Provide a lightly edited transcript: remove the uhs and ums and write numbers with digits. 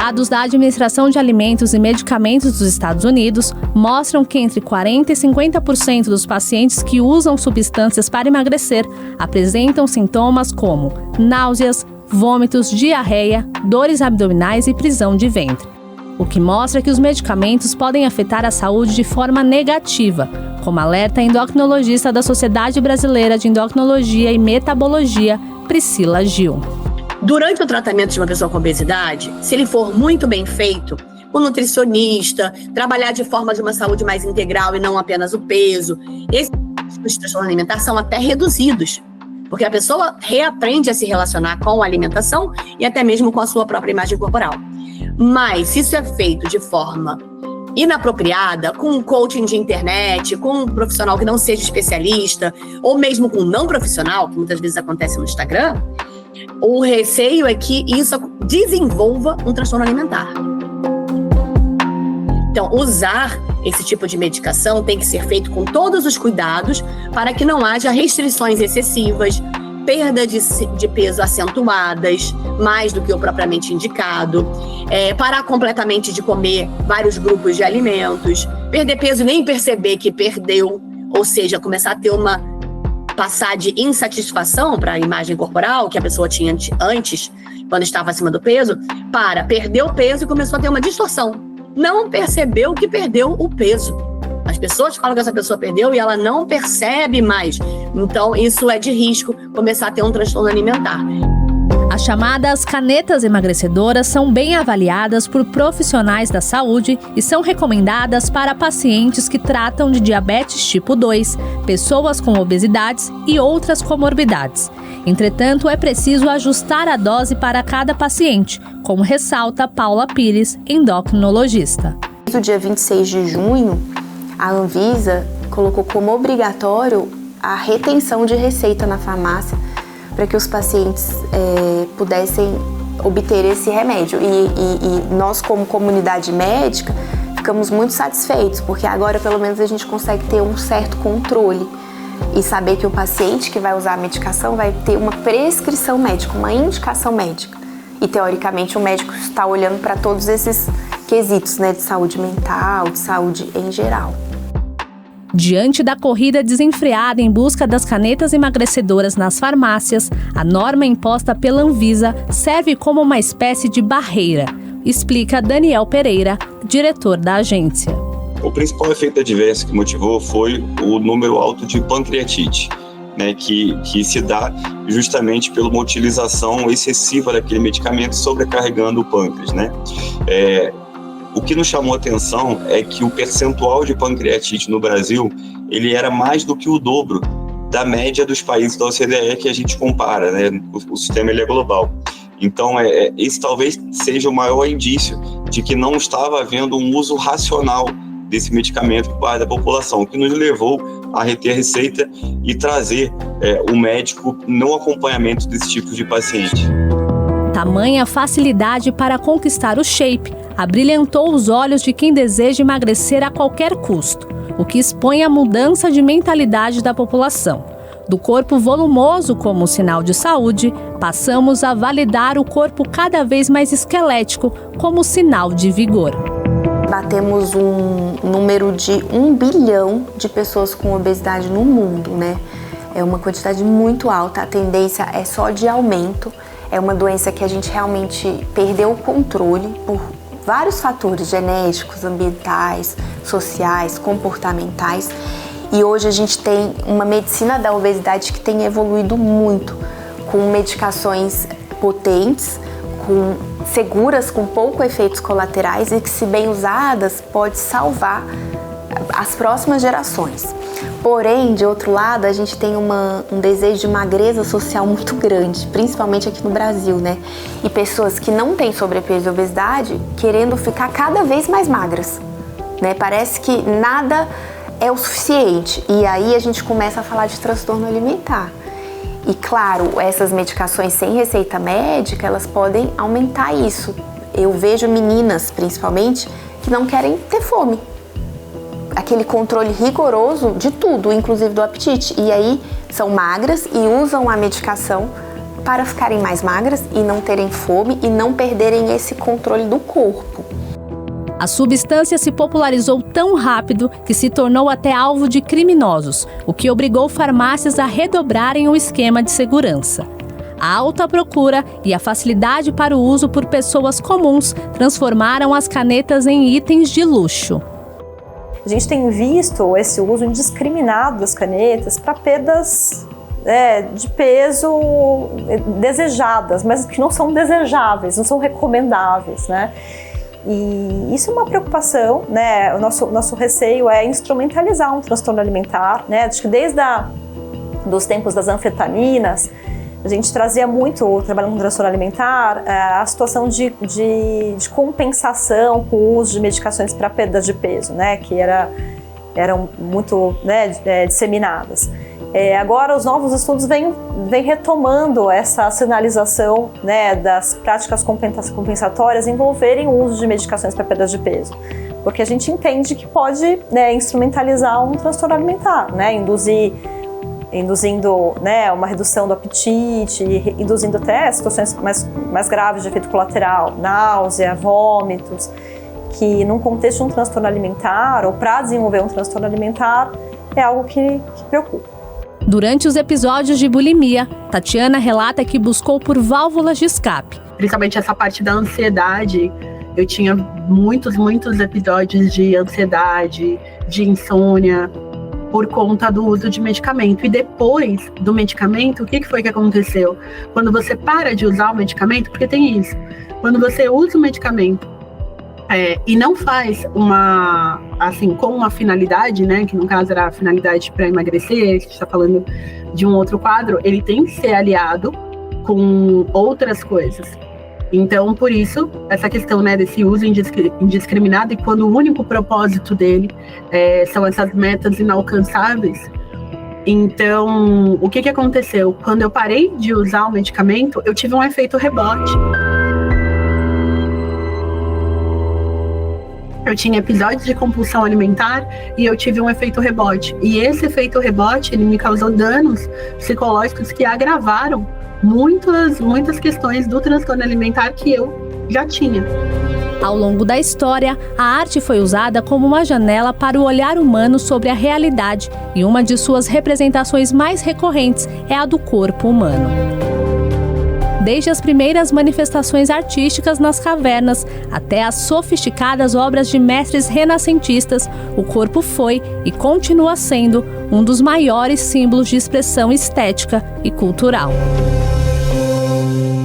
Dados da Administração de Alimentos e Medicamentos dos Estados Unidos mostram que entre 40% e 50% dos pacientes que usam substâncias para emagrecer apresentam sintomas como náuseas, vômitos, diarreia, dores abdominais e prisão de ventre. O que mostra que os medicamentos podem afetar a saúde de forma negativa, como alerta a endocrinologista da Sociedade Brasileira de Endocrinologia e Metabologia, Priscila Gil. Durante o tratamento de uma pessoa com obesidade, se ele for muito bem feito, o nutricionista, trabalhar de forma de uma saúde mais integral e não apenas o peso, esses riscos de transtorno alimentar são até reduzidos, porque a pessoa reaprende a se relacionar com a alimentação e até mesmo com a sua própria imagem corporal. Mas se isso é feito de forma inapropriada, com um coaching de internet, com um profissional que não seja especialista, ou mesmo com um não profissional, que muitas vezes acontece no Instagram, o receio é que isso desenvolva um transtorno alimentar. Então, usar esse tipo de medicação tem que ser feito com todos os cuidados para que não haja restrições excessivas, perda de peso acentuadas, mais do que o propriamente indicado, parar completamente de comer vários grupos de alimentos, perder peso e nem perceber que perdeu, ou seja, começar a ter passar de insatisfação para a imagem corporal que a pessoa tinha antes, quando estava acima do peso, para perder o peso e começou a ter uma distorção. Não percebeu que perdeu o peso. As pessoas falam que essa pessoa perdeu e ela não percebe mais. Então, isso é de risco começar a ter um transtorno alimentar. As chamadas canetas emagrecedoras são bem avaliadas por profissionais da saúde e são recomendadas para pacientes que tratam de diabetes tipo 2, pessoas com obesidades e outras comorbidades. Entretanto, é preciso ajustar a dose para cada paciente, como ressalta Paula Pires, endocrinologista. No dia 26 de junho, a Anvisa colocou como obrigatório a retenção de receita na farmácia para que os pacientes pudessem obter esse remédio. E nós, como comunidade médica, ficamos muito satisfeitos, porque agora pelo menos a gente consegue ter um certo controle e saber que o paciente que vai usar a medicação vai ter uma prescrição médica, uma indicação médica. E teoricamente o médico está olhando para todos esses quesitos, né, de saúde mental, de saúde em geral. Diante da corrida desenfreada em busca das canetas emagrecedoras nas farmácias, a norma imposta pela Anvisa serve como uma espécie de barreira, explica Daniel Pereira, diretor da agência. O principal efeito adverso que motivou foi o número alto de pancreatite, né, que se dá justamente pela uma utilização excessiva daquele medicamento sobrecarregando o pâncreas, né? O que nos chamou a atenção é que o percentual de pancreatite no Brasil, ele era mais do que o dobro da média dos países da OCDE que a gente compara, né? O sistema ele é global. Então, esse talvez seja o maior indício de que não estava havendo um uso racional desse medicamento por parte da população, que nos levou a reter a receita e trazer o médico no acompanhamento desse tipo de paciente. Tamanha facilidade para conquistar o shape abrilhantou os olhos de quem deseja emagrecer a qualquer custo, o que expõe a mudança de mentalidade da população. Do corpo volumoso como sinal de saúde, passamos a validar o corpo cada vez mais esquelético como sinal de vigor. Batemos um número de 1 bilhão de pessoas com obesidade no mundo, né? É uma quantidade muito alta, a tendência é só de aumento. É uma doença que a gente realmente perdeu o controle por vários fatores genéticos, ambientais, sociais, comportamentais. E hoje a gente tem uma medicina da obesidade que tem evoluído muito, com medicações potentes, seguras, com poucos efeitos colaterais e que, se bem usadas, pode salvar as próximas gerações. Porém, de outro lado, a gente tem um desejo de magreza social muito grande, principalmente aqui no Brasil, né? E pessoas que não têm sobrepeso e obesidade querendo ficar cada vez mais magras, né? Parece que nada é o suficiente. E aí a gente começa a falar de transtorno alimentar. E claro, essas medicações sem receita médica, elas podem aumentar isso. Eu vejo meninas, principalmente, que não querem ter fome. Aquele controle rigoroso de tudo, inclusive do apetite. E aí são magras e usam a medicação para ficarem mais magras e não terem fome e não perderem esse controle do corpo. A substância se popularizou tão rápido que se tornou até alvo de criminosos, o que obrigou farmácias a redobrarem o esquema de segurança. A alta procura e a facilidade para o uso por pessoas comuns transformaram as canetas em itens de luxo. A gente tem visto esse uso indiscriminado das canetas para perdas de peso desejadas, mas que não são desejáveis, não são recomendáveis, né? E isso é uma preocupação, né? O nosso receio é instrumentalizar um transtorno alimentar, né? Acho que desde dos tempos das anfetaminas, a gente trazia muito, trabalhando com transtorno alimentar, a situação de compensação com o uso de medicações para perda de peso, né? Que eram muito, né, disseminadas. Agora os novos estudos vêm retomando essa sinalização, né, das práticas compensatórias envolverem o uso de medicações para perda de peso, porque a gente entende que pode, né, instrumentalizar um transtorno alimentar, né, induzindo, né, uma redução do apetite, induzindo até situações mais graves de efeito colateral, náusea, vômitos, que num contexto de um transtorno alimentar ou para desenvolver um transtorno alimentar é algo que preocupa. Durante os episódios de bulimia, Tatiana relata que buscou por válvulas de escape. Principalmente essa parte da ansiedade, eu tinha muitos episódios de ansiedade, de insônia, por conta do uso de medicamento. E depois do medicamento, o que foi que aconteceu? Quando você para de usar o medicamento, porque tem isso, quando você usa o medicamento e não faz com uma finalidade, né, que no caso era a finalidade para emagrecer, a gente está falando de um outro quadro, ele tem que ser aliado com outras coisas. Então, por isso, essa questão, né, desse uso indiscriminado, e quando o único propósito dele são essas metas inalcançáveis. Então, o que aconteceu? Quando eu parei de usar o medicamento, eu tive um efeito rebote. Eu tinha episódios de compulsão alimentar e eu tive um efeito rebote. E esse efeito rebote, ele me causou danos psicológicos que agravaram muitas questões do transtorno alimentar que eu já tinha. Ao longo da história, a arte foi usada como uma janela para o olhar humano sobre a realidade, e uma de suas representações mais recorrentes é a do corpo humano. Desde as primeiras manifestações artísticas nas cavernas até as sofisticadas obras de mestres renascentistas, o corpo foi e continua sendo um dos maiores símbolos de expressão estética e cultural.